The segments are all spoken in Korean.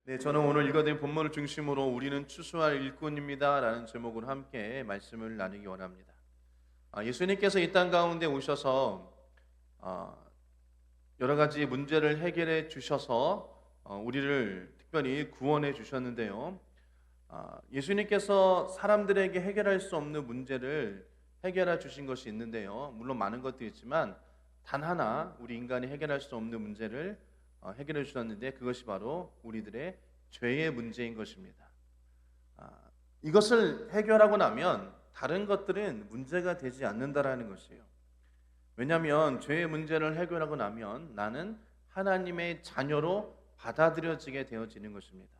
네, 저는 오늘 읽어드린 본문을 중심으로 우리는 추수할 일꾼입니다 라는 제목으로 함께 말씀을 나누기 원합니다. 예수님께서 이 땅 가운데 오셔서 여러 가지 문제를 해결해 주셔서 우리를 특별히 구원해 주셨는데요. 예수님께서 사람들에게 해결할 수 없는 문제를 해결해 주신 것이 있는데요. 물론 많은 것도 있지만 단 하나 우리 인간이 해결할 수 없는 문제를 해결해 주셨는데, 그것이 바로 우리들의 죄의 문제인 것입니다. 이것을 해결하고 나면 다른 것들은 문제가 되지 않는다라는 것이에요. 왜냐하면 죄의 문제를 해결하고 나면 나는 하나님의 자녀로 받아들여지게 되어지는 것입니다.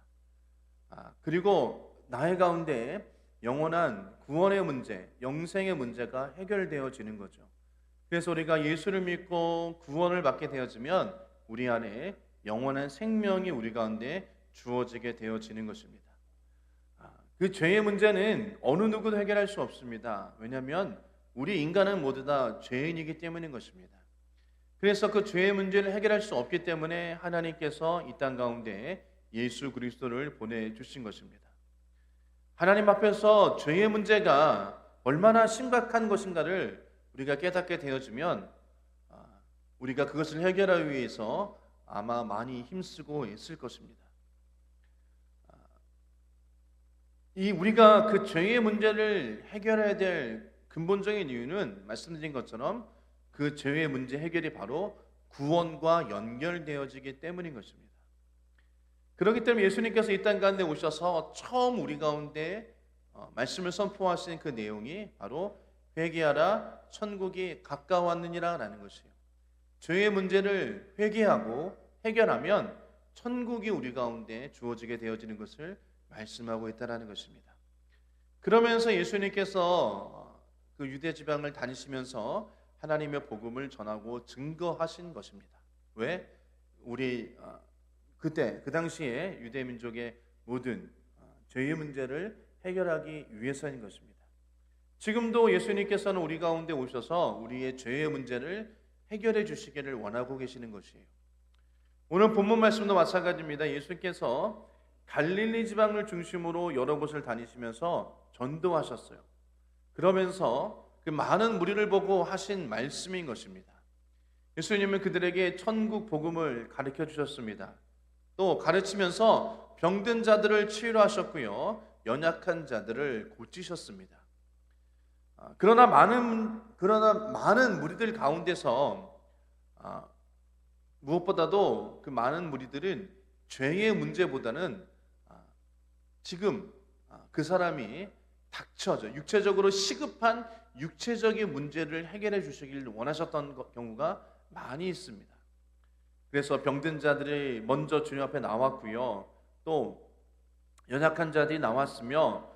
그리고 나의 가운데 영원한 구원의 문제, 영생의 문제가 해결되어지는 거죠. 그래서 우리가 예수를 믿고 구원을 받게 되어지면 우리 안에 영원한 생명이 우리 가운데 주어지게 되어지는 것입니다. 그 죄의 문제는 어느 누구도 해결할 수 없습니다. 왜냐하면 우리 인간은 모두 다 죄인이기 때문인 것입니다. 그래서 그 죄의 문제를 해결할 수 없기 때문에 하나님께서 이 땅 가운데 예수 그리스도를 보내주신 것입니다. 하나님 앞에서 죄의 문제가 얼마나 심각한 것인가를 우리가 깨닫게 되어지면 우리가 그것을 해결하기 위해서 아마 많이 힘쓰고 있을 것입니다. 우리가 그 죄의 문제를 해결해야 될 근본적인 이유는 말씀드린 것처럼 그 죄의 문제 해결이 바로 구원과 연결되어지기 때문인 것입니다. 그렇기 때문에 예수님께서 이 땅 가운데 오셔서 처음 우리 가운데 말씀을 선포하신 그 내용이 바로 회개하라 천국이 가까웠느니라 라는 것이에요. 죄의 문제를 회개하고 해결하면 천국이 우리 가운데 주어지게 되어지는 것을 말씀하고 있다는 것입니다. 그러면서 예수님께서 그 유대 지방을 다니시면서 하나님의 복음을 전하고 증거하신 것입니다. 왜? 우리 그때 그 당시에 유대 민족의 모든 죄의 문제를 해결하기 위해서인 것입니다. 지금도 예수님께서는 우리 가운데 오셔서 우리의 죄의 문제를 해결해 주시기를 원하고 계시는 것이에요. 오늘 본문 말씀도 마찬가지입니다. 예수께서 갈릴리 지방을 중심으로 여러 곳을 다니시면서 전도하셨어요. 그러면서 그 많은 무리를 보고 하신 말씀인 것입니다. 예수님은 그들에게 천국 복음을 가르쳐 주셨습니다. 또 가르치면서 병든 자들을 치유하셨고요, 연약한 자들을 고치셨습니다. 그러나 많은 무리들 가운데서 무엇보다도 그 많은 무리들은 죄의 문제보다는 지금 그 사람이 닥쳐져 육체적으로 시급한 육체적인 문제를 해결해 주시길 원하셨던 경우가 많이 있습니다. 그래서 병든 자들이 먼저 주님 앞에 나왔고요, 또 연약한 자들이 나왔으며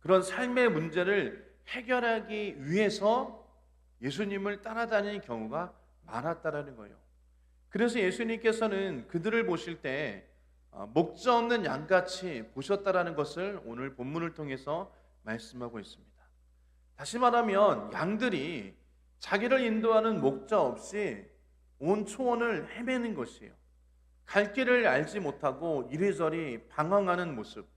그런 삶의 문제를 해결하기 위해서 예수님을 따라다니는 경우가 많았다라는 거예요. 그래서 예수님께서는 그들을 보실 때 목자 없는 양같이 보셨다라는 것을 오늘 본문을 통해서 말씀하고 있습니다. 다시 말하면 양들이 자기를 인도하는 목자 없이 온 초원을 헤매는 것이에요. 갈 길을 알지 못하고 이리저리 방황하는 모습,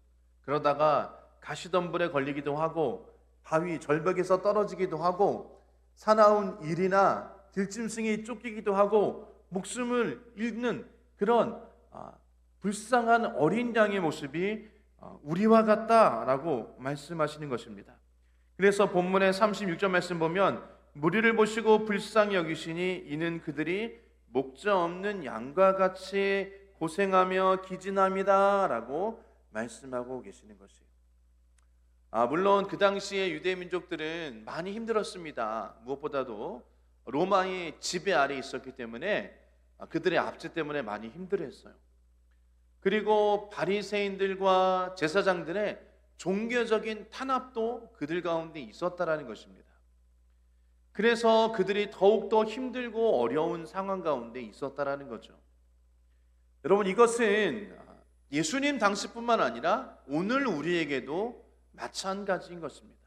그러다가 가시덤불에 걸리기도 하고 바위 절벽에서 떨어지기도 하고 사나운 일이나 들짐승이 쫓기기도 하고 목숨을 잃는 그런 불쌍한 어린 양의 모습이 우리와 같다라고 말씀하시는 것입니다. 그래서 본문의 36절 말씀 보면 무리를 보시고 불쌍히 여기시니 이는 그들이 목자 없는 양과 같이 고생하며 기진합니다 라고 말씀하고 계시는 것이에요. 물론 그 당시에 유대 민족들은 많이 힘들었습니다. 무엇보다도 로마의 지배 아래 있었기 때문에 그들의 압제 때문에 많이 힘들었어요. 그리고 바리새인들과 제사장들의 종교적인 탄압도 그들 가운데 있었다라는 것입니다. 그래서 그들이 더욱더 힘들고 어려운 상황 가운데 있었다라는 거죠. 여러분, 이것은 예수님 당시뿐만 아니라 오늘 우리에게도 마찬가지인 것입니다.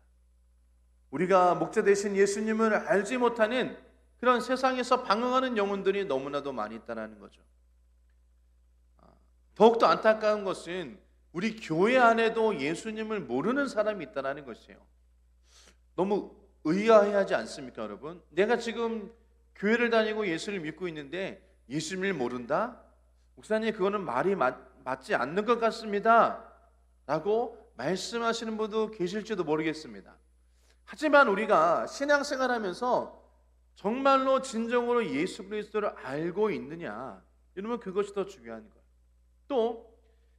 우리가 목자 되신 예수님을 알지 못하는 그런 세상에서 방황하는 영혼들이 너무나도 많이 있다는 거죠. 더욱더 안타까운 것은 우리 교회 안에도 예수님을 모르는 사람이 있다는 것이에요. 너무 의아해하지 않습니까, 여러분? 내가 지금 교회를 다니고 예수를 믿고 있는데 예수님을 모른다? 목사님, 그거는 말이 맞지 않는 것 같습니다 라고 말씀하시는 분도 계실지도 모르겠습니다. 하지만 우리가 신앙생활하면서 정말로 진정으로 예수 그리스도를 알고 있느냐, 이러면 그것이 더 중요한 거예요. 또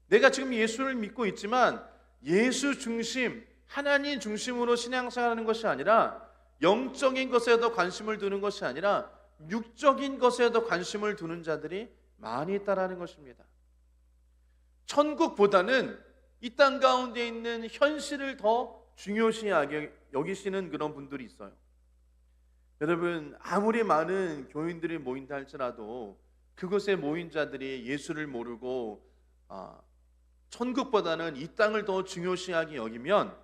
내가 지금 예수를 믿고 있지만 예수 중심, 하나님 중심으로 신앙생활하는 것이 아니라 영적인 것에도 관심을 두는 것이 아니라 육적인 것에도 관심을 두는 자들이 많이 있다라는 것입니다. 천국보다는 이 땅 가운데 있는 현실을 더 중요시 여기시는 그런 분들이 있어요. 여러분, 아무리 많은 교인들이 모인다 할지라도 그곳에 모인 자들이 예수를 모르고 천국보다는 이 땅을 더 중요시하게 여기면,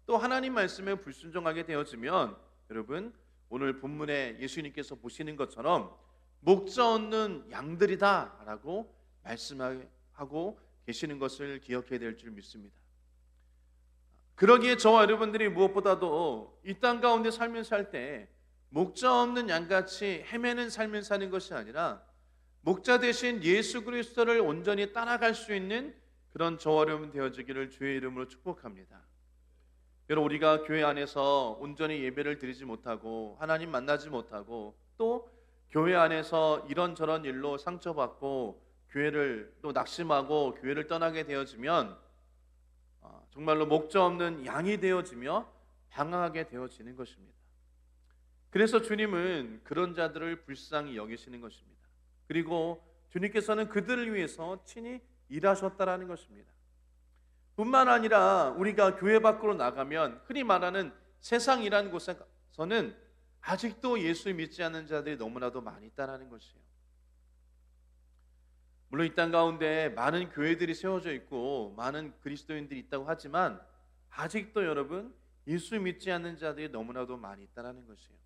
또 하나님 말씀에 불순종하게 되어지면, 여러분, 오늘 본문에 예수님께서 보시는 것처럼 목자 없는 양들이다 라고 말씀하고 계시는 것을 기억해야 될 줄 믿습니다. 그러기에 저와 여러분들이 무엇보다도 이 땅 가운데 삶을 살 때 목자 없는 양같이 헤매는 삶을 사는 것이 아니라 목자 대신 예수 그리스도를 온전히 따라갈 수 있는 그런 저와 여러분 되어지기를 주의 이름으로 축복합니다. 여러분, 우리가 교회 안에서 온전히 예배를 드리지 못하고 하나님 만나지 못하고 또 교회 안에서 이런저런 일로 상처받고 교회를 또 낙심하고 교회를 떠나게 되어지면 정말로 목자 없는 양이 되어지며 방황하게 되어지는 것입니다. 그래서 주님은 그런 자들을 불쌍히 여기시는 것입니다. 그리고 주님께서는 그들을 위해서 친히 일하셨다라는 것입니다. 뿐만 아니라 우리가 교회 밖으로 나가면 흔히 말하는 세상이라는 곳에서는 아직도 예수 믿지 않는 자들이 너무나도 많이 있다는 것이에요. 물론 이 땅 가운데 많은 교회들이 세워져 있고 많은 그리스도인들이 있다고 하지만 아직도 여러분, 예수 믿지 않는 자들이 너무나도 많이 있다는 것이에요.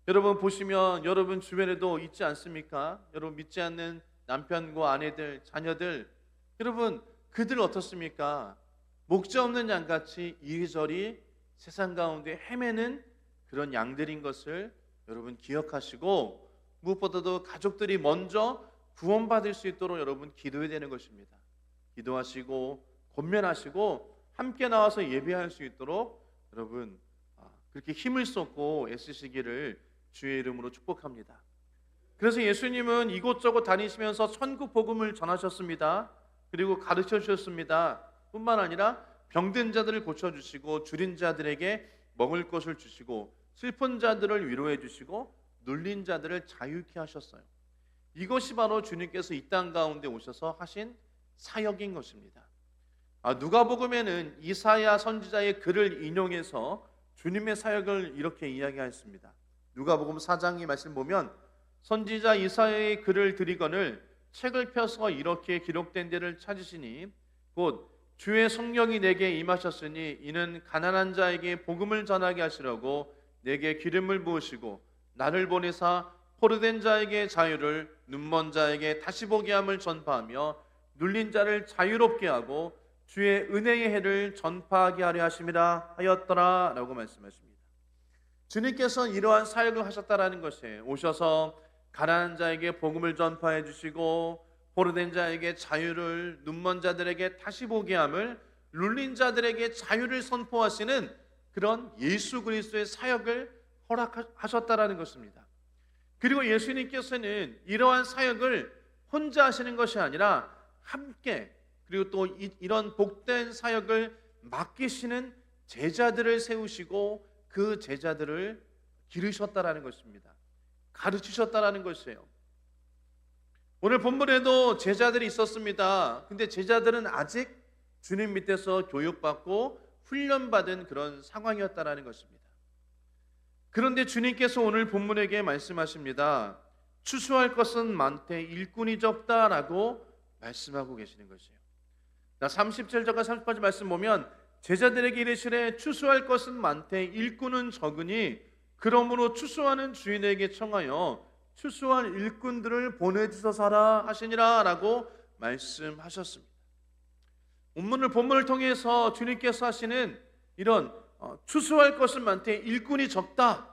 여러분 보시면 여러분 주변에도 있지 않습니까? 여러분 믿지 않는 남편과 아내들, 자녀들, 여러분 그들 어떻습니까? 목자 없는 양같이 이리저리 세상 가운데 헤매는 그런 양들인 것을 여러분 기억하시고, 무엇보다도 가족들이 먼저 구원받을 수 있도록 여러분 기도해야 되는 것입니다. 기도하시고 권면하시고 함께 나와서 예배할 수 있도록 여러분 그렇게 힘을 쏟고 애쓰시기를 주의 이름으로 축복합니다. 그래서 예수님은 이곳저곳 다니시면서 천국 복음을 전하셨습니다. 그리고 가르쳐 주셨습니다. 뿐만 아니라 병든 자들을 고쳐주시고 줄인 자들에게 먹을 것을 주시고 슬픈 자들을 위로해 주시고 눌린 자들을 자유케 하셨어요. 이것이 바로 주님께서 이 땅 가운데 오셔서 하신 사역인 것입니다. 누가복음에는 이사야 선지자의 글을 인용해서 주님의 사역을 이렇게 이야기하였습니다. 누가복음 4장의 말씀 보면 선지자 이사야의 글을 드리거늘 책을 펴서 이렇게 기록된 데를 찾으시니 곧 주의 성령이 내게 임하셨으니 이는 가난한 자에게 복음을 전하게 하시려고 내게 기름을 부으시고 나를 보내사 포로된 자에게 자유를, 눈먼 자에게 다시 보게 함을 전파하며 눌린 자를 자유롭게 하고 주의 은혜의 해를 전파하게 하려 하심이라 하였더라 라고 말씀하십니다. 주님께서는 이러한 사역을 하셨다라는 것이에요. 오셔서 가난한 자에게 복음을 전파해 주시고 포로된 자에게 자유를, 눈먼 자들에게 다시 보게 함을, 눌린 자들에게 자유를 선포하시는 그런 예수 그리스도의 사역을 허락하셨다라는 것입니다. 그리고 예수님께서는 이러한 사역을 혼자 하시는 것이 아니라 함께, 그리고 또 이런 복된 사역을 맡기시는 제자들을 세우시고 그 제자들을 기르셨다라는 것입니다. 가르치셨다라는 것이에요. 오늘 본문에도 제자들이 있었습니다. 근데 제자들은 아직 주님 밑에서 교육받고 훈련받은 그런 상황이었다라는 것입니다. 그런데 주님께서 오늘 본문에게 말씀하십니다. 추수할 것은 많되 일꾼이 적다라고 말씀하고 계시는 것이에요. 37절과 38절 말씀 보면 제자들에게 이르시되 추수할 것은 많되 일꾼은 적으니 그러므로 추수하는 주인에게 청하여 추수할 일꾼들을 보내주소서라 하시니라 라고 말씀하셨습니다. 본문을 통해서 주님께서 하시는 이런 추수할 것은 많되 일꾼이 적다,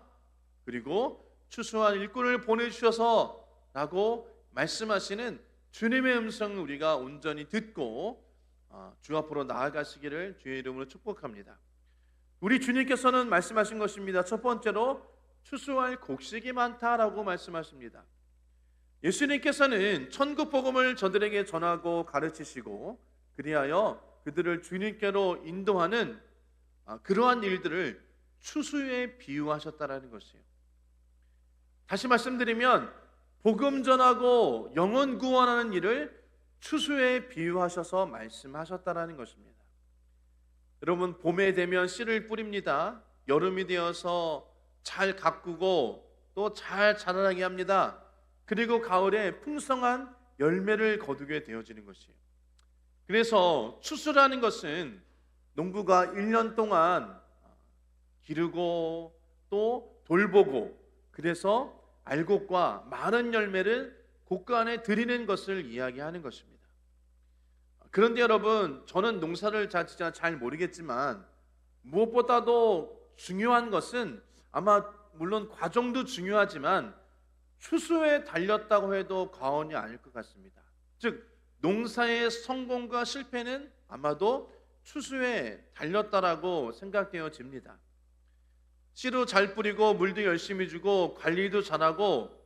그리고 추수한 일꾼을 보내주셔서 라고 말씀하시는 주님의 음성을 우리가 온전히 듣고 주 앞으로 나아가시기를 주의 이름으로 축복합니다. 우리 주님께서는 말씀하신 것입니다. 첫 번째로 추수할 곡식이 많다라고 말씀하십니다. 예수님께서는 천국 복음을 저들에게 전하고 가르치시고 그리하여 그들을 주님께로 인도하는 그러한 일들을 추수에 비유하셨다라는 것이에요. 다시 말씀드리면 복음 전하고 영혼 구원하는 일을 추수에 비유하셔서 말씀하셨다라는 것입니다. 여러분, 봄에 되면 씨를 뿌립니다. 여름이 되어서 잘 가꾸고 또 잘 자라나게 합니다. 그리고 가을에 풍성한 열매를 거두게 되어지는 것이에요. 그래서 추수라는 것은 농부가 1년 동안 기르고 또 돌보고 그래서 알곡과 많은 열매를 곡간에 드리는 것을 이야기하는 것입니다. 그런데 여러분, 저는 농사를 잘 모르겠지만 무엇보다도 중요한 것은 아마 물론 과정도 중요하지만 추수에 달렸다고 해도 과언이 아닐 것 같습니다. 즉 농사의 성공과 실패는 아마도 추수에 달렸다라고 생각되어집니다. 씨도 잘 뿌리고 물도 열심히 주고 관리도 잘하고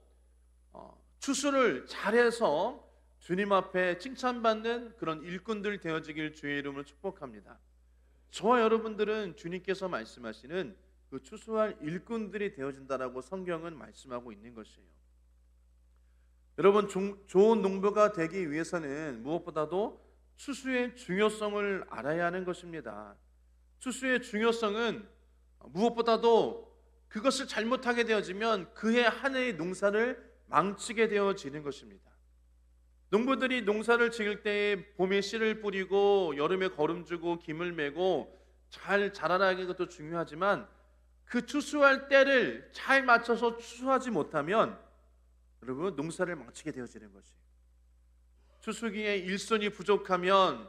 추수를 잘해서 주님 앞에 칭찬받는 그런 일꾼들 되어지길 주의 이름으로 축복합니다. 저와 여러분들은 주님께서 말씀하시는 그 추수할 일꾼들이 되어진다라고 성경은 말씀하고 있는 것이에요. 여러분, 좋은 농부가 되기 위해서는 무엇보다도 추수의 중요성을 알아야 하는 것입니다. 추수의 중요성은 무엇보다도 그것을 잘못하게 되어지면 그해 한 해의 농사를 망치게 되어지는 것입니다. 농부들이 농사를 지을 때에 봄에 씨를 뿌리고 여름에 거름주고 김을 메고 잘 자라나게 하는 것도 중요하지만 그 추수할 때를 잘 맞춰서 추수하지 못하면 여러분 농사를 망치게 되어지는 것이에요. 추수기에 일손이 부족하면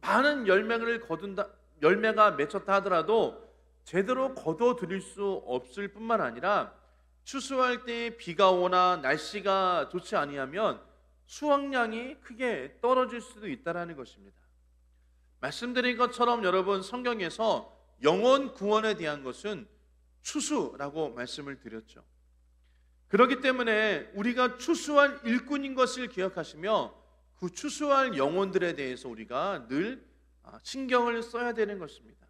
많은 열매가 맺혔다 하더라도 제대로 거둬들일 수 없을 뿐만 아니라 추수할 때 비가 오나 날씨가 좋지 아니하면 수확량이 크게 떨어질 수도 있다는 것입니다. 말씀드린 것처럼 여러분, 성경에서 영혼 구원에 대한 것은 추수라고 말씀을 드렸죠. 그렇기 때문에 우리가 추수할 일꾼인 것을 기억하시며 그 추수할 영혼들에 대해서 우리가 늘 신경을 써야 되는 것입니다.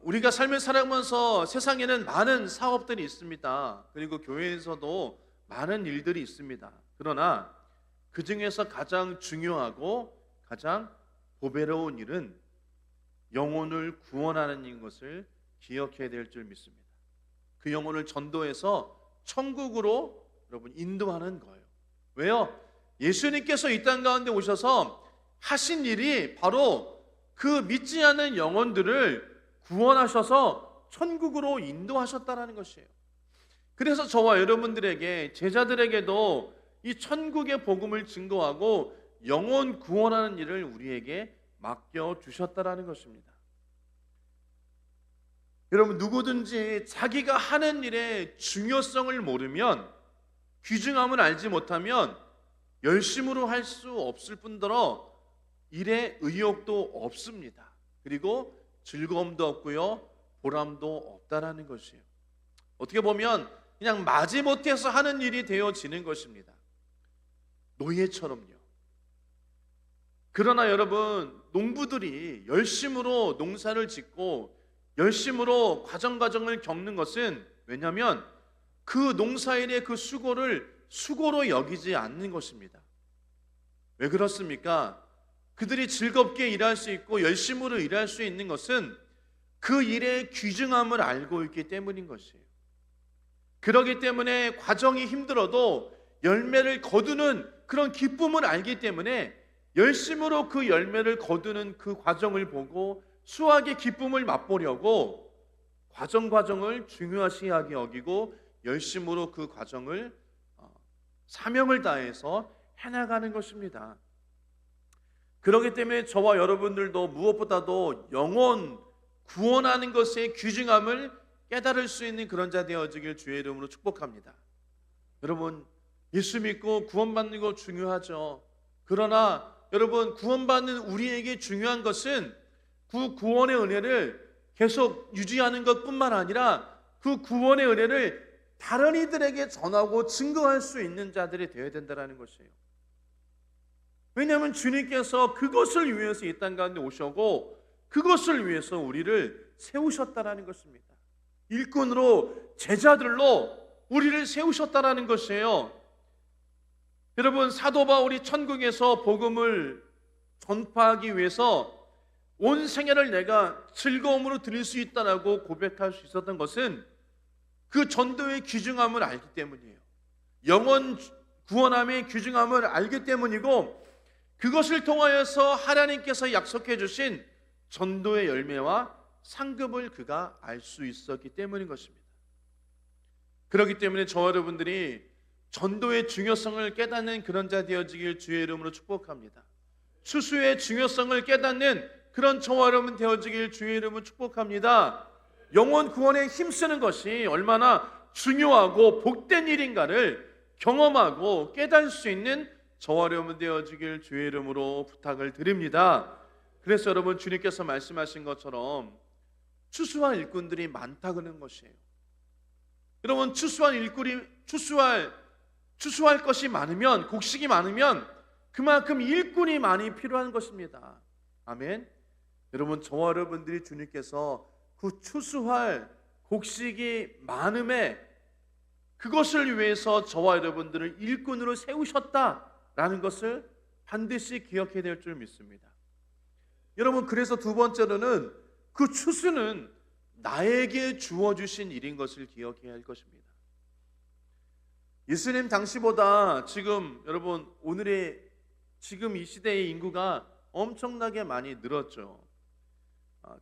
우리가 삶을 살아가면서 세상에는 많은 사업들이 있습니다. 그리고 교회에서도 많은 일들이 있습니다. 그러나 그 중에서 가장 중요하고 가장 보배로운 일은 영혼을 구원하는 것을 기억해야 될 줄 믿습니다. 그 영혼을 전도해서 천국으로 여러분 인도하는 거예요. 왜요? 예수님께서 이 땅 가운데 오셔서 하신 일이 바로 그 믿지 않는 영혼들을 구원하셔서 천국으로 인도하셨다는 것이에요. 그래서 저와 여러분들에게, 제자들에게도 이 천국의 복음을 증거하고 영혼 구원하는 일을 우리에게 맡겨주셨다는 것입니다. 여러분, 누구든지 자기가 하는 일의 중요성을 모르면, 귀중함을 알지 못하면 열심으로 할 수 없을 뿐더러 일에 의욕도 없습니다. 그리고 즐거움도 없고요, 보람도 없다라는 것이에요. 어떻게 보면 그냥 마지못해서 하는 일이 되어지는 것입니다. 노예처럼요. 그러나 여러분, 농부들이 열심으로 농사를 짓고 열심으로 과정을 겪는 것은, 왜냐하면 그 농사일의 그 수고를 수고로 여기지 않는 것입니다. 왜 그렇습니까? 그들이 즐겁게 일할 수 있고 열심으로 일할 수 있는 것은 그 일의 귀중함을 알고 있기 때문인 것이에요. 그렇기 때문에 과정이 힘들어도 열매를 거두는 그런 기쁨을 알기 때문에 열심으로 그 열매를 거두는 그 과정을 보고 수확의 기쁨을 맛보려고 과정을 중요시하게 여기고 열심으로 그 과정을 사명을 다해서 해나가는 것입니다. 그렇기 때문에 저와 여러분들도 무엇보다도 영혼 구원하는 것의 귀중함을 깨달을 수 있는 그런 자 되어지길 주의 이름으로 축복합니다. 여러분, 예수 믿고 구원받는 거 중요하죠. 그러나 여러분, 구원받는 우리에게 중요한 것은 그 구원의 은혜를 계속 유지하는 것뿐만 아니라 그 구원의 은혜를 다른 이들에게 전하고 증거할 수 있는 자들이 되어야 된다는 것이에요. 왜냐하면 주님께서 그것을 위해서 이 땅 가운데 오셨고 그것을 위해서 우리를 세우셨다는 것입니다. 일꾼으로, 제자들로 우리를 세우셨다는 것이에요. 여러분, 사도 바울이 천국에서 복음을 전파하기 위해서 온 생애를 내가 즐거움으로 드릴 수 있다라고 고백할 수 있었던 것은 그 전도의 귀중함을 알기 때문이에요. 영혼 구원함의 귀중함을 알기 때문이고, 그것을 통하여서 하나님께서 약속해 주신 전도의 열매와 상급을 그가 알 수 있었기 때문인 것입니다. 그렇기 때문에 저와 여러분들이 전도의 중요성을 깨닫는 그런 자 되어지길 주의 이름으로 축복합니다. 추수의 중요성을 깨닫는 그런 저와 여러분 되어지길 주의 이름으로 축복합니다. 영혼 구원에 힘쓰는 것이 얼마나 중요하고 복된 일인가를 경험하고 깨달을 수 있는 저와 여러분 되어지길 주의 이름으로 부탁을 드립니다. 그래서 여러분, 주님께서 말씀하신 것처럼 추수할 일꾼들이 많다 그런 것이에요. 여러분, 추수할 것이 많으면, 곡식이 많으면 그만큼 일꾼이 많이 필요한 것입니다. 아멘. 여러분, 저와 여러분들이 주님께서 그 추수할 곡식이 많음에 그것을 위해서 저와 여러분들을 일꾼으로 세우셨다라는 것을 반드시 기억해야 될 줄 믿습니다. 여러분, 그래서 두 번째로는 그 추수는 나에게 주어주신 일인 것을 기억해야 할 것입니다. 예수님 당시보다 지금 여러분, 지금 이 시대의 인구가 엄청나게 많이 늘었죠.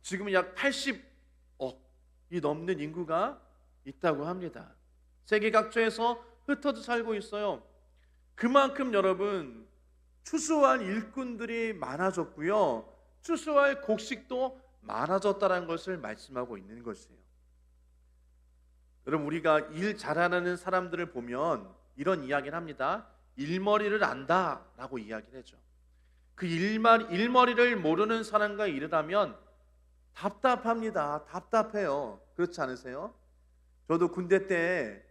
지금 약 80억이 넘는 인구가 있다고 합니다. 세계 각처에서 흩어져 살고 있어요. 그만큼 여러분, 추수할 일꾼들이 많아졌고요, 추수할 곡식도 많아졌다는 것을 말씀하고 있는 것이에요. 여러분, 우리가 일 잘하는 사람들을 보면 이런 이야기를 합니다. 일머리를 안다라고 이야기를 하죠. 그 일머리를 모르는 사람과 일을 하면 답답합니다. 답답해요. 그렇지 않으세요? 저도 군대 때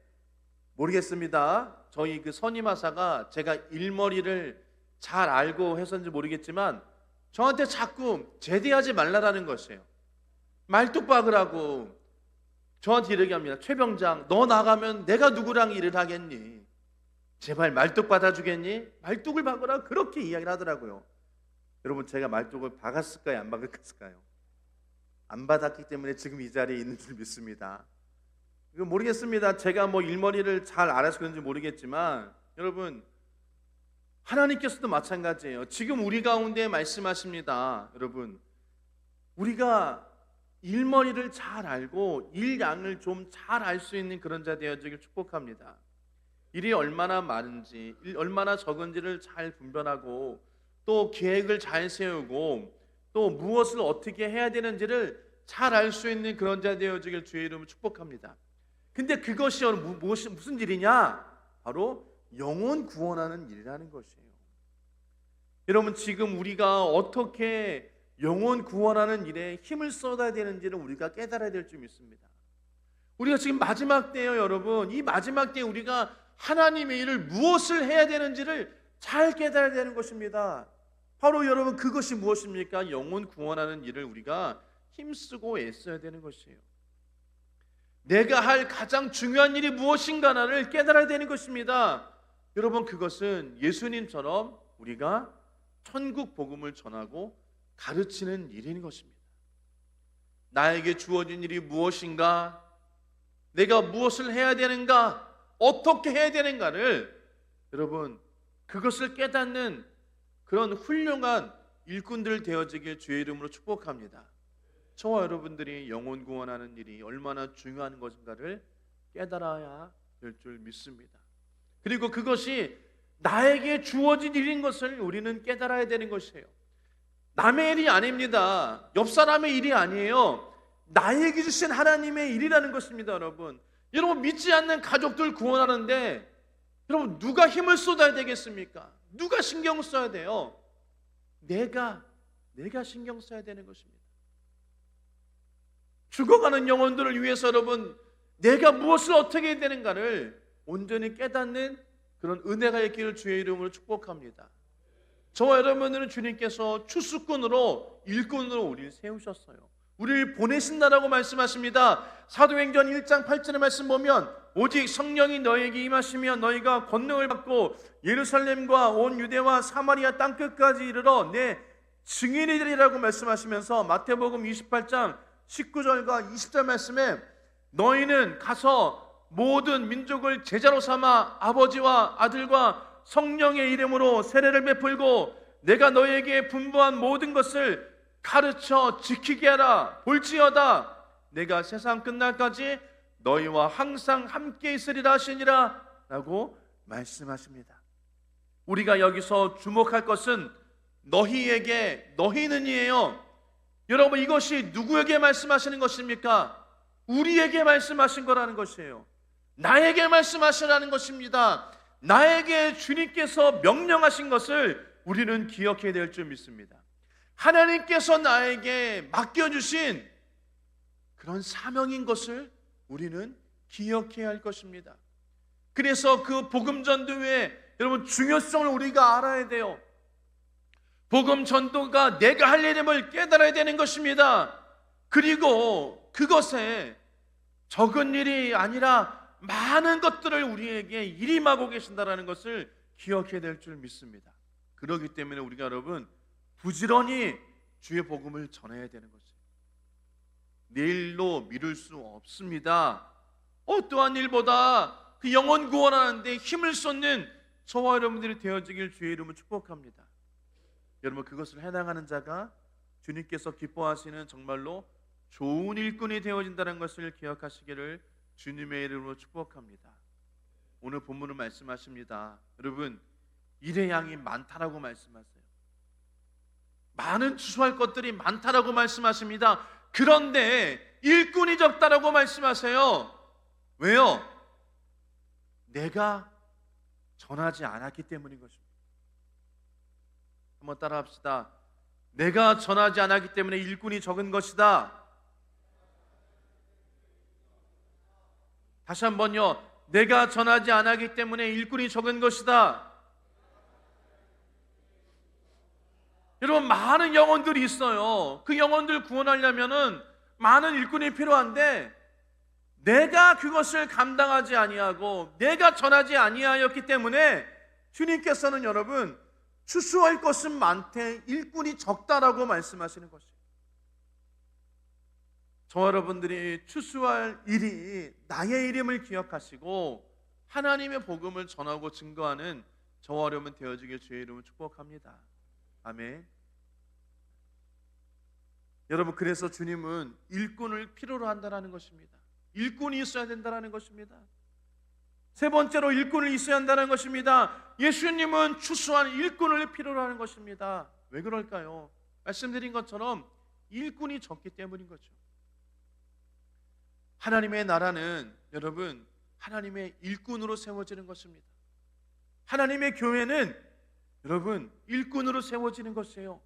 모르겠습니다. 저희 그 선임하사가 제가 일머리를 잘 알고 해서인지 모르겠지만 저한테 자꾸 제대하지 말라라는 것이에요. 말뚝박을 하고 저한테 이렇게 합니다. 최병장, 너 나가면 내가 누구랑 일을 하겠니? 제발 말뚝 받아주겠니? 말뚝을 박으라, 그렇게 이야기를 하더라고요. 여러분, 제가 말뚝을 박았을까요? 안 박았을까요? 안 받았기 때문에 지금 이 자리에 있는 줄 믿습니다. 이거 모르겠습니다. 제가 뭐 일머리를 잘 알아서 그런지 모르겠지만 여러분, 하나님께서도 마찬가지예요. 지금 우리 가운데 말씀하십니다. 여러분, 우리가 일머리를 잘 알고 일양을 좀 잘 알 수 있는 그런 자 되어지길 축복합니다. 일이 얼마나 많은지, 얼마나 적은지를 잘 분별하고 또 계획을 잘 세우고 또 무엇을 어떻게 해야 되는지를 잘 알 수 있는 그런 자 되어지길 주의 이름으로 축복합니다. 근데 그것이 무슨 일이냐? 바로 영혼 구원하는 일이라는 것이에요. 여러분, 지금 우리가 어떻게 영혼 구원하는 일에 힘을 쏟아야 되는지를 우리가 깨달아야 될 줄 믿습니다. 우리가 지금 마지막 때예요, 여러분. 이 마지막 때에 우리가 하나님의 일을 무엇을 해야 되는지를 잘 깨달아야 되는 것입니다. 바로 여러분, 그것이 무엇입니까? 영혼 구원하는 일을 우리가 힘쓰고 애써야 되는 것이에요. 내가 할 가장 중요한 일이 무엇인가를 깨달아야 되는 것입니다. 여러분, 그것은 예수님처럼 우리가 천국 복음을 전하고 가르치는 일인 것입니다. 나에게 주어진 일이 무엇인가, 내가 무엇을 해야 되는가, 어떻게 해야 되는가를 여러분, 그것을 깨닫는 그런 훌륭한 일꾼들 되어지길 주의 이름으로 축복합니다. 저와 여러분들이 영혼 구원하는 일이 얼마나 중요한 것인가를 깨달아야 될 줄 믿습니다. 그리고 그것이 나에게 주어진 일인 것을 우리는 깨달아야 되는 것이에요. 남의 일이 아닙니다. 옆 사람의 일이 아니에요. 나에게 주신 하나님의 일이라는 것입니다, 여러분. 여러분, 믿지 않는 가족들 구원하는데 여러분, 누가 힘을 쏟아야 되겠습니까? 누가 신경 써야 돼요? 내가 신경 써야 되는 것입니다. 죽어가는 영혼들을 위해서 여러분, 내가 무엇을 어떻게 해야 되는가를 온전히 깨닫는 그런 은혜가 있기를 주의 이름으로 축복합니다. 저와 여러분들은 주님께서 추수꾼으로, 일꾼으로 우리를 세우셨어요. 우리를 보내신다라고 말씀하십니다. 사도행전 1장 8절의 말씀 보면 오직 성령이 너에게 임하시면 너희가 권능을 받고 예루살렘과 온 유대와 사마리아 땅끝까지 이르러 내 증인이 되리라고 말씀하시면서 마태복음 28장 19절과 20절 말씀에 너희는 가서 모든 민족을 제자로 삼아 아버지와 아들과 성령의 이름으로 세례를 베풀고 내가 너희에게 분부한 모든 것을 가르쳐 지키게 하라. 볼지어다 내가 세상 끝날까지 너희와 항상 함께 있으리라 하시니라 라고 말씀하십니다. 우리가 여기서 주목할 것은 너희에게, 너희는이에요. 여러분, 이것이 누구에게 말씀하시는 것입니까? 우리에게 말씀하신 거라는 것이에요. 나에게 말씀하시라는 것입니다. 나에게 주님께서 명령하신 것을 우리는 기억해야 될 줄 믿습니다. 하나님께서 나에게 맡겨주신 그런 사명인 것을 우리는 기억해야 할 것입니다. 그래서 그 복음 전도의 여러분 중요성을 우리가 알아야 돼요. 복음 전도가 내가 할 일임을 깨달아야 되는 것입니다. 그리고 그것에 적은 일이 아니라 많은 것들을 우리에게 일임하고 계신다라는 것을 기억해야 될 줄 믿습니다. 그렇기 때문에 우리가 여러분 부지런히 주의 복음을 전해야 되는 것이에요. 내일로 미룰 수 없습니다. 어떠한 일보다 그 영혼 구원하는데 힘을 쏟는 저와 여러분들이 되어지길 주의 이름으로 축복합니다. 여러분, 그것을 해나가는 자가 주님께서 기뻐하시는 정말로 좋은 일꾼이 되어진다는 것을 기억하시기를 주님의 이름으로 축복합니다. 오늘 본문은 말씀하십니다. 여러분, 일의 양이 많다라고 말씀하세요. 많은 추수할 것들이 많다라고 말씀하십니다. 그런데 일꾼이 적다라고 말씀하세요. 왜요? 내가 전하지 않았기 때문인 것입니다. 한번 따라 합시다. 내가 전하지 않았기 때문에 일꾼이 적은 것이다. 다시 한번요. 내가 전하지 않았기 때문에 일꾼이 적은 것이다. 여러분, 많은 영혼들이 있어요. 그 영혼들 구원하려면은 많은 일꾼이 필요한데 내가 그것을 감당하지 아니하고 내가 전하지 아니하였기 때문에 주님께서는 여러분 추수할 것은 많되 일꾼이 적다라고 말씀하시는 것이에요. 저와 여러분들이 추수할 일이 나의 이름을 기억하시고 하나님의 복음을 전하고 증거하는 저와 여러분 되어지길 주의 이름으로 축복합니다. 아멘. 여러분, 그래서 주님은 일꾼을 필요로 한다는 것입니다. 일꾼이 있어야 된다는 것입니다. 세 번째로 일꾼을 있어야 한다는 것입니다. 예수님은 추수한 일꾼을 필요로 하는 것입니다. 왜 그럴까요? 말씀드린 것처럼 일꾼이 적기 때문인 거죠. 하나님의 나라는 여러분 하나님의 일꾼으로 세워지는 것입니다. 하나님의 교회는 여러분 일꾼으로 세워지는 것이에요.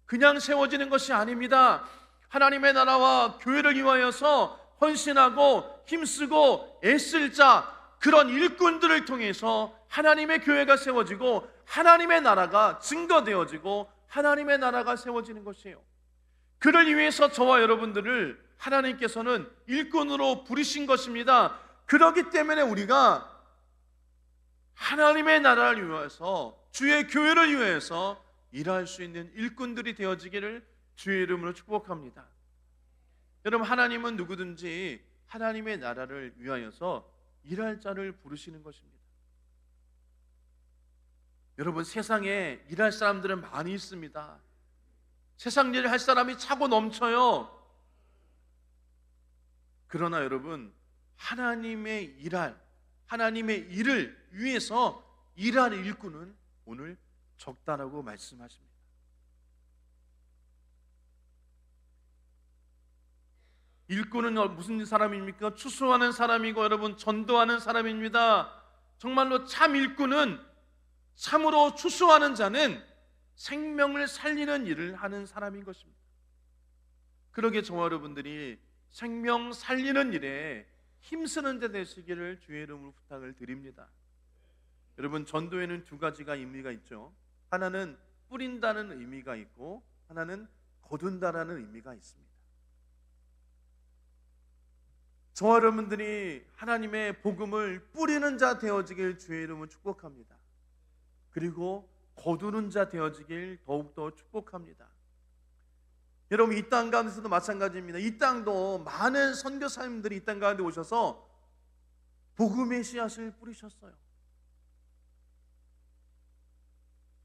그냥 세워지는 것이 아닙니다. 하나님의 나라와 교회를 위하여서 헌신하고 힘쓰고 애쓸 자, 그런 일꾼들을 통해서 하나님의 교회가 세워지고 하나님의 나라가 증거되어지고 하나님의 나라가 세워지는 것이에요. 그를 위해서 저와 여러분들을 하나님께서는 일꾼으로 부르신 것입니다. 그렇기 때문에 우리가 하나님의 나라를 위해서, 주의 교회를 위해서 일할 수 있는 일꾼들이 되어지기를 주의 이름으로 축복합니다. 여러분, 하나님은 누구든지 하나님의 나라를 위하여서 일할 자를 부르시는 것입니다. 여러분, 세상에 일할 사람들은 많이 있습니다. 세상 일을 할 사람이 차고 넘쳐요. 그러나 여러분, 하나님의 일을 위해서 일할 일꾼은 오늘 적다라고 말씀하십니다. 일꾼은 무슨 사람입니까? 추수하는 사람이고 여러분 전도하는 사람입니다. 정말로 참 일꾼은, 참으로 추수하는 자는 생명을 살리는 일을 하는 사람인 것입니다. 그러기에 저와 여러분들이 생명 살리는 일에 힘쓰는 자 되시기를 주의 이름으로 부탁을 드립니다. 여러분, 전도에는 두 가지가 의미가 있죠. 하나는 뿌린다는 의미가 있고 하나는 거둔다라는 의미가 있습니다. 저와 여러분들이 하나님의 복음을 뿌리는 자 되어지길 주의 이름으로 축복합니다. 그리고 거두는 자 되어지길 더욱더 축복합니다. 여러분, 이 땅 가운데서도 마찬가지입니다. 이 땅도 많은 선교사님들이 이 땅 가운데 오셔서 복음의 씨앗을 뿌리셨어요.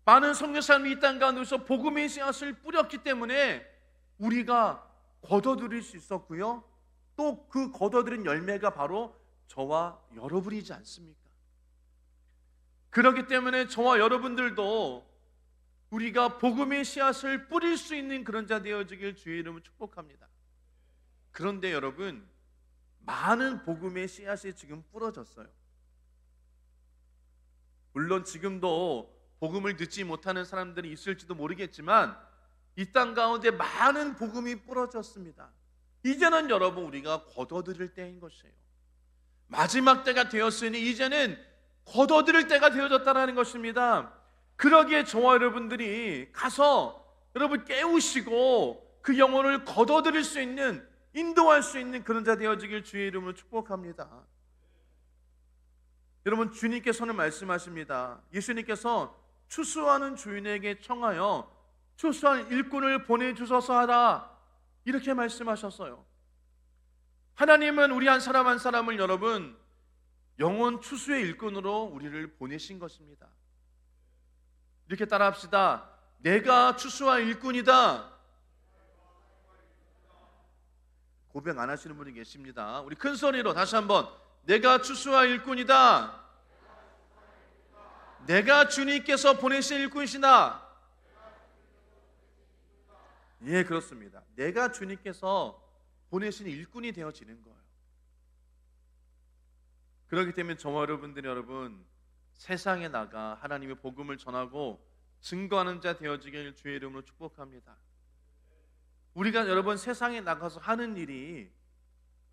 많은 선교사님이 이 땅 가운데 오셔서 복음의 씨앗을 뿌렸기 때문에 우리가 거둬들일 수 있었고요, 또 그 거둬들인 열매가 바로 저와 여러분이지 않습니까? 그렇기 때문에 저와 여러분들도 우리가 복음의 씨앗을 뿌릴 수 있는 그런 자 되어지길 주의 이름으로 축복합니다. 그런데 여러분, 많은 복음의 씨앗이 지금 뿌려졌어요. 물론 지금도 복음을 듣지 못하는 사람들이 있을지도 모르겠지만 이 땅 가운데 많은 복음이 뿌려졌습니다. 이제는 여러분 우리가 거둬들일 때인 것이에요. 마지막 때가 되었으니 이제는 거둬들일 때가 되어졌다는 것입니다. 그러기에 저와 여러분들이 가서 여러분 깨우시고 그 영혼을 거둬들일 수 있는, 인도할 수 있는 그런 자 되어지길 주의 이름으로 축복합니다. 여러분, 주님께서는 말씀하십니다. 예수님께서 추수하는 주인에게 청하여 추수한 일꾼을 보내주소서 하라, 이렇게 말씀하셨어요. 하나님은 우리 한 사람 한 사람을 여러분 영혼 추수의 일꾼으로 우리를 보내신 것입니다. 이렇게 따라합시다. 내가 추수할 일꾼이다. 고백 안 하시는 분이 계십니다. 우리 큰 소리로 다시 한번, 내가 추수할 일꾼이다. 내가 주님께서 보내신 일꾼이시다. 예, 그렇습니다. 내가 주님께서 보내신 일꾼이 되어지는 거예요. 그렇기 때문에 저와 여러분들이 여러분 세상에 나가 하나님의 복음을 전하고 증거하는 자 되어지길 주의 이름으로 축복합니다. 우리가 여러분 세상에 나가서 하는 일이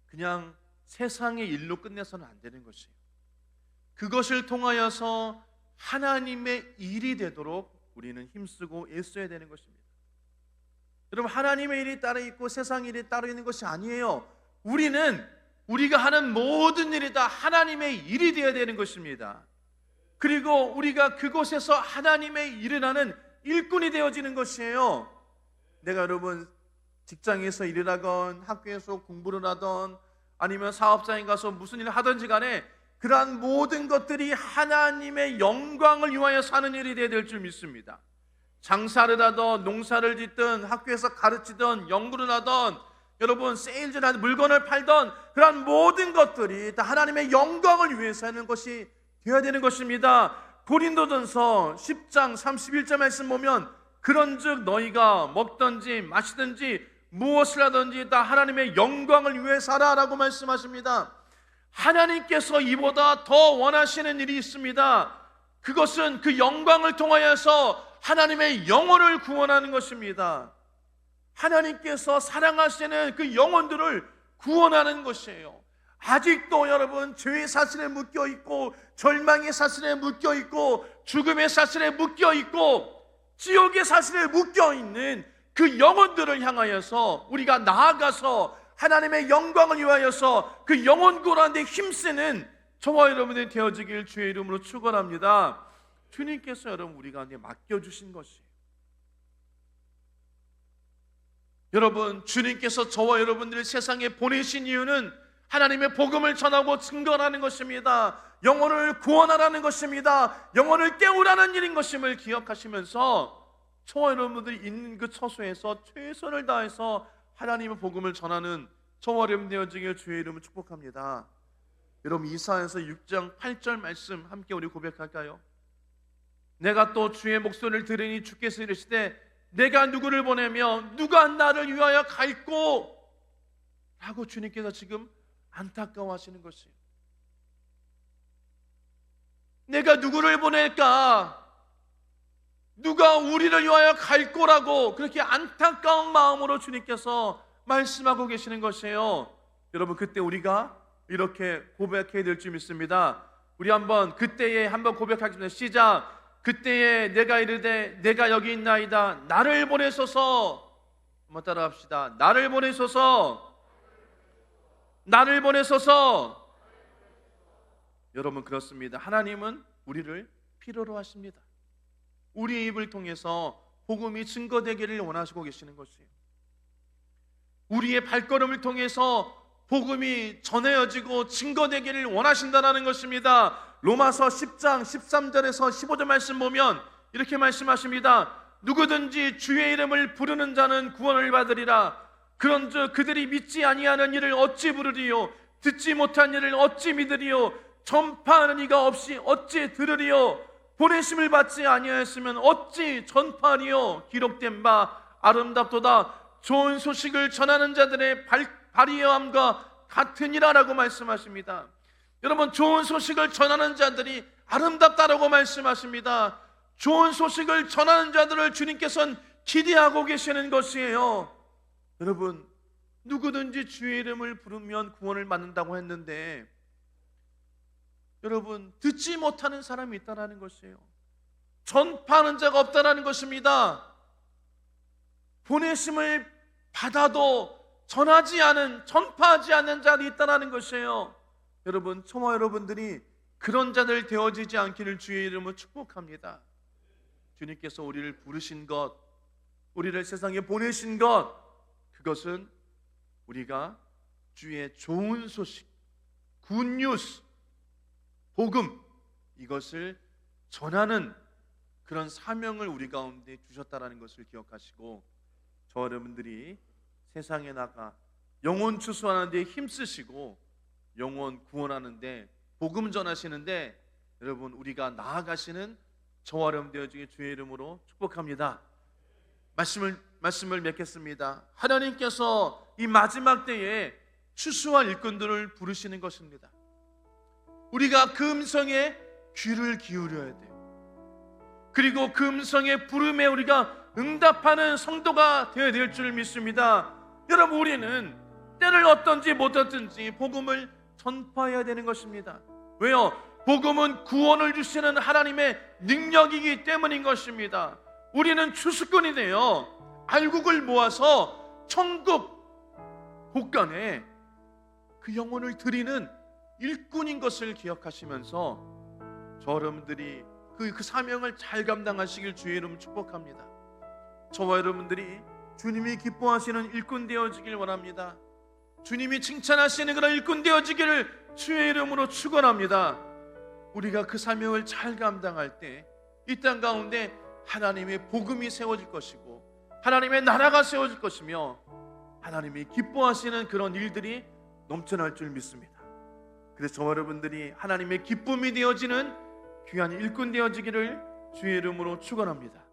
그냥 세상의 일로 끝내서는 안 되는 것이에요. 그것을 통하여서 하나님의 일이 되도록 우리는 힘쓰고 애써야 되는 것입니다. 여러분, 하나님의 일이 따로 있고 세상 일이 따로 있는 것이 아니에요. 우리가 하는 모든 일이 다 하나님의 일이 되어야 되는 것입니다. 그리고 우리가 그곳에서 하나님의 일을 하는 일꾼이 되어지는 것이에요. 내가 여러분 직장에서 일을 하건 학교에서 공부를 하던 아니면 사업장에 가서 무슨 일을 하든지 간에 그러한 모든 것들이 하나님의 영광을 위하여 사는 일이 되어야 될 줄 믿습니다. 장사를 하던 농사를 짓든 학교에서 가르치던 연구를 하던 여러분 세일즈를 하든 물건을 팔던 그러한 모든 것들이 다 하나님의 영광을 위해서 하는 것이 되어야 되는 것입니다. 고린도전서 10장 31절 말씀 보면 그런즉 너희가 먹든지 마시든지 무엇을 하든지 다 하나님의 영광을 위해서 하라라고 말씀하십니다. 하나님께서 이보다 더 원하시는 일이 있습니다. 그것은 그 영광을 통하여서 하나님의 영혼을 구원하는 것입니다. 하나님께서 사랑하시는 그 영혼들을 구원하는 것이에요. 아직도 여러분 죄의 사슬에 묶여있고 절망의 사슬에 묶여있고 죽음의 사슬에 묶여있고 지옥의 사슬에 묶여있는 그 영혼들을 향하여서 우리가 나아가서 하나님의 영광을 위하여서 그 영혼 구원하는 데 힘쓰는 저와 여러분이 되어지길 주의 이름으로 축원합니다. 주님께서 여러분 우리 가운데 맡겨주신 것이에요. 여러분, 주님께서 저와 여러분들을 세상에 보내신 이유는 하나님의 복음을 전하고 증거하는 것입니다. 영혼을 구원하라는 것입니다. 영혼을 깨우라는 일인 것임을 기억하시면서 저와 여러분들이 있는 그 처소에서 최선을 다해서 하나님의 복음을 전하는 저와 여러분 되어지길 주의 이름을 축복합니다. 여러분, 이사야서 6장 8절 말씀 함께 우리 고백할까요? 내가 또 주의 목소리를 들으니 주께서 이르시되 내가 누구를 보내며 누가 나를 위하여 갈꼬? 라고 주님께서 지금 안타까워하시는 것이에요. 내가 누구를 보낼까? 누가 우리를 위하여 갈꼬라고 그렇게 안타까운 마음으로 주님께서 말씀하고 계시는 것이에요. 여러분, 그때 우리가 이렇게 고백해야 될 줄 믿습니다. 우리 한번 그때에 한번 고백하겠습니다. 시작. 그때에 내가 이르되 내가 여기 있나이다 나를 보내소서. 한번 따라합시다. 나를 보내소서. 나를 보내소서. 여러분, 그렇습니다. 하나님은 우리를 필요로 하십니다. 우리의 입을 통해서 복음이 증거되기를 원하시고 계시는 것이에요. 우리의 발걸음을 통해서 복음이 전해지고 증거되기를 원하신다는 것입니다. 로마서 10장 13절에서 15절 말씀 보면 이렇게 말씀하십니다. 누구든지 주의 이름을 부르는 자는 구원을 받으리라. 그런즉 그들이 믿지 아니하는 이를 어찌 부르리요? 듣지 못한 이를 어찌 믿으리요? 전파하는 이가 없이 어찌 들으리요? 보내심을 받지 아니하였으면 어찌 전파하리요? 기록된 바 아름답도다. 좋은 소식을 전하는 자들의 발이함과 같으니라라고 말씀하십니다. 여러분, 좋은 소식을 전하는 자들이 아름답다라고 말씀하십니다. 좋은 소식을 전하는 자들을 주님께서는 기대하고 계시는 것이에요. 여러분, 누구든지 주의 이름을 부르면 구원을 받는다고 했는데, 여러분, 듣지 못하는 사람이 있다는 것이에요. 전파하는 자가 없다는 것입니다. 보내심을 받아도 전파하지 않는 자들이 있다는 것이에요. 여러분, 저와 여러분들이 그런 자들 되어지지 않기를 주의 이름으로 축복합니다. 주님께서 우리를 부르신 것, 우리를 세상에 보내신 것, 그것은 우리가 주의 좋은 소식, 굿뉴스, 복음, 이것을 전하는 그런 사명을 우리 가운데 주셨다는 것을 기억하시고, 저 여러분들이 세상에 나가 영혼 추수하는 데 힘쓰시고 영혼 구원하는 데 복음 전하시는데 여러분, 우리가 나아가시는 저와 여러분 되어지게 주의 이름으로 축복합니다. 말씀을 맺겠습니다. 하나님께서 이 마지막 때에 추수할 일꾼들을 부르시는 것입니다. 우리가 그 음성에 귀를 기울여야 돼요. 그리고 그 음성의 부름에 우리가 응답하는 성도가 되어야 될 줄 믿습니다. 여러분, 우리는 때를 어떤지 못했든지 복음을 전파해야 되는 것입니다. 왜요? 복음은 구원을 주시는 하나님의 능력이기 때문인 것입니다. 우리는 추수꾼이 되어 알곡을 모아서 천국 곳간에 그 영혼을 드리는 일꾼인 것을 기억하시면서 저 여러분들이 그 사명을 잘 감당하시길 주의 이름 축복합니다. 저와 여러분들이 주님이 기뻐하시는 일꾼 되어지길 원합니다. 주님이 칭찬하시는 그런 일꾼 되어지기를 주의 이름으로 축원합니다. 우리가 그 사명을 잘 감당할 때 이 땅 가운데 하나님의 복음이 세워질 것이고 하나님의 나라가 세워질 것이며 하나님이 기뻐하시는 그런 일들이 넘쳐날 줄 믿습니다. 그래서 저와 여러분들이 하나님의 기쁨이 되어지는 귀한 일꾼 되어지기를 주의 이름으로 축원합니다.